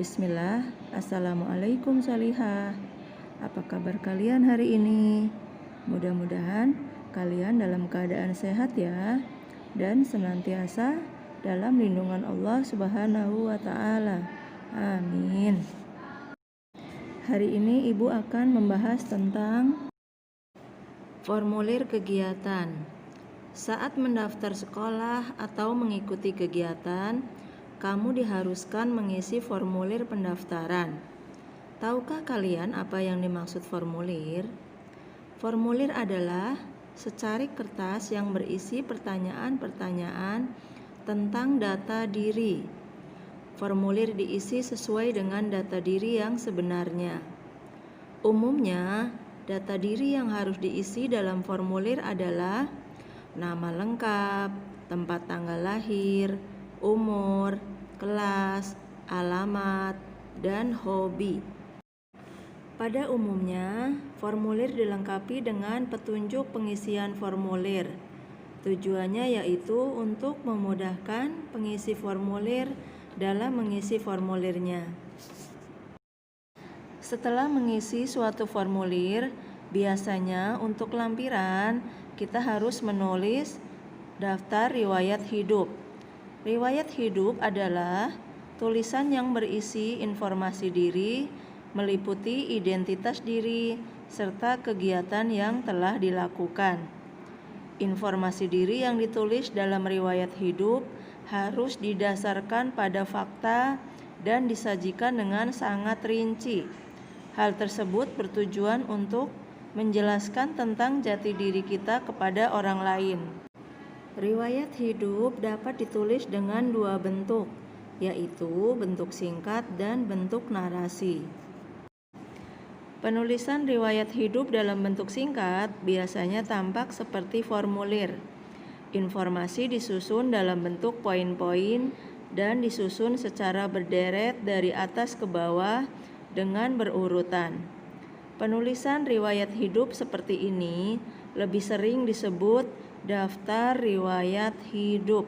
Bismillah. Assalamualaikum Salihah. Apa kabar kalian hari ini? Mudah-mudahan kalian dalam keadaan sehat ya, dan senantiasa dalam lindungan Allah Subhanahu wa Ta'ala. Amin. Hari ini Ibu akan membahas tentang formulir kegiatan. Saat mendaftar sekolah atau mengikuti kegiatan, kamu diharuskan mengisi formulir pendaftaran. Tahukah kalian apa yang dimaksud formulir? Formulir adalah secarik kertas yang berisi pertanyaan-pertanyaan tentang data diri. Formulir diisi sesuai dengan data diri yang sebenarnya. Umumnya, data diri yang harus diisi dalam formulir adalah nama lengkap, tempat tanggal lahir, umur, kelas, alamat, dan hobi. Pada umumnya, formulir dilengkapi dengan petunjuk pengisian formulir. Tujuannya yaitu untuk memudahkan pengisi formulir dalam mengisi formulirnya. Setelah mengisi suatu formulir, biasanya untuk lampiran kita harus menulis daftar riwayat hidup. Riwayat hidup adalah tulisan yang berisi informasi diri, meliputi identitas diri, serta kegiatan yang telah dilakukan. Informasi diri yang ditulis dalam riwayat hidup harus didasarkan pada fakta dan disajikan dengan sangat rinci. Hal tersebut bertujuan untuk menjelaskan tentang jati diri kita kepada orang lain. Riwayat hidup dapat ditulis dengan dua bentuk, yaitu bentuk singkat dan bentuk narasi. Penulisan riwayat hidup dalam bentuk singkat biasanya tampak seperti formulir. Informasi disusun dalam bentuk poin-poin dan disusun secara berderet dari atas ke bawah dengan berurutan. Penulisan riwayat hidup seperti ini lebih sering disebut daftar riwayat hidup.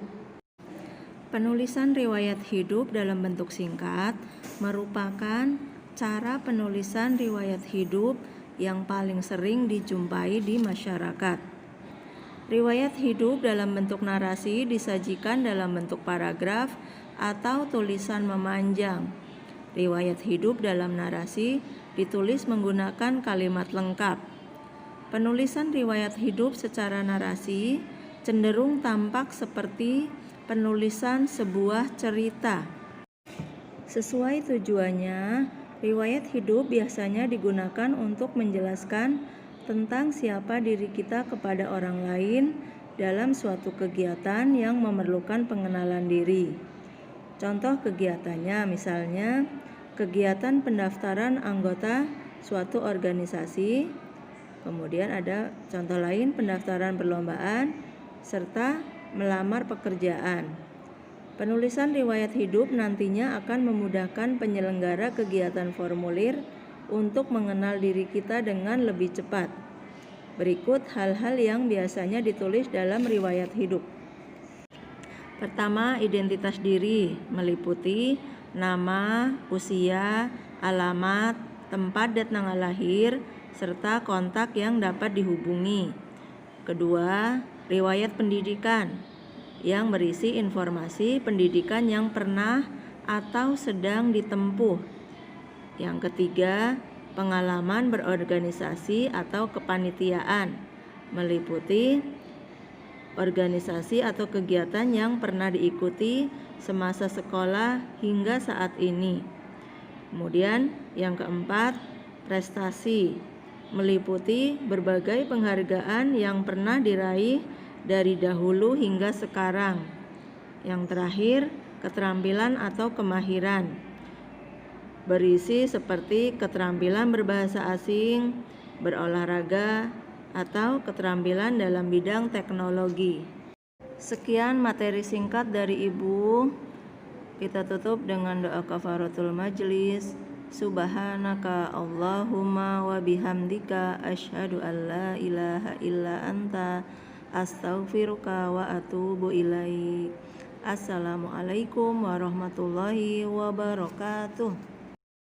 Penulisan riwayat hidup dalam bentuk singkat merupakan cara penulisan riwayat hidup yang paling sering dijumpai di masyarakat. Riwayat hidup dalam bentuk narasi disajikan dalam bentuk paragraf atau tulisan memanjang. Riwayat hidup dalam narasi ditulis menggunakan kalimat lengkap. Penulisan riwayat hidup secara narasi cenderung tampak seperti penulisan sebuah cerita. Sesuai tujuannya, riwayat hidup biasanya digunakan untuk menjelaskan tentang siapa diri kita kepada orang lain dalam suatu kegiatan yang memerlukan pengenalan diri. Contoh kegiatannya misalnya kegiatan pendaftaran anggota suatu organisasi, kemudian ada contoh lain pendaftaran perlombaan, serta melamar pekerjaan. Penulisan riwayat hidup nantinya akan memudahkan penyelenggara kegiatan formulir untuk mengenal diri kita dengan lebih cepat. Berikut hal-hal yang biasanya ditulis dalam riwayat hidup. Pertama, identitas diri meliputi nama, usia, alamat, tempat dan tanggal lahir, serta kontak yang dapat dihubungi. Kedua, riwayat pendidikan yang berisi informasi pendidikan yang pernah atau sedang ditempuh. Yang ketiga, pengalaman berorganisasi atau kepanitiaan meliputi organisasi atau kegiatan yang pernah diikuti semasa sekolah hingga saat ini. Kemudian yang keempat, prestasi meliputi berbagai penghargaan yang pernah diraih dari dahulu hingga sekarang. Yang terakhir, keterampilan atau kemahiran berisi seperti keterampilan berbahasa asing, berolahraga, atau keterampilan dalam bidang teknologi. Sekian materi singkat dari Ibu. Kita tutup dengan doa kafaratul majlis. Subhanaka Allahumma wa bihamdika asyhadu an la ilaha illa anta astaghfiruka wa atubu ilaik. Assalamualaikum warahmatullahi wabarakatuh.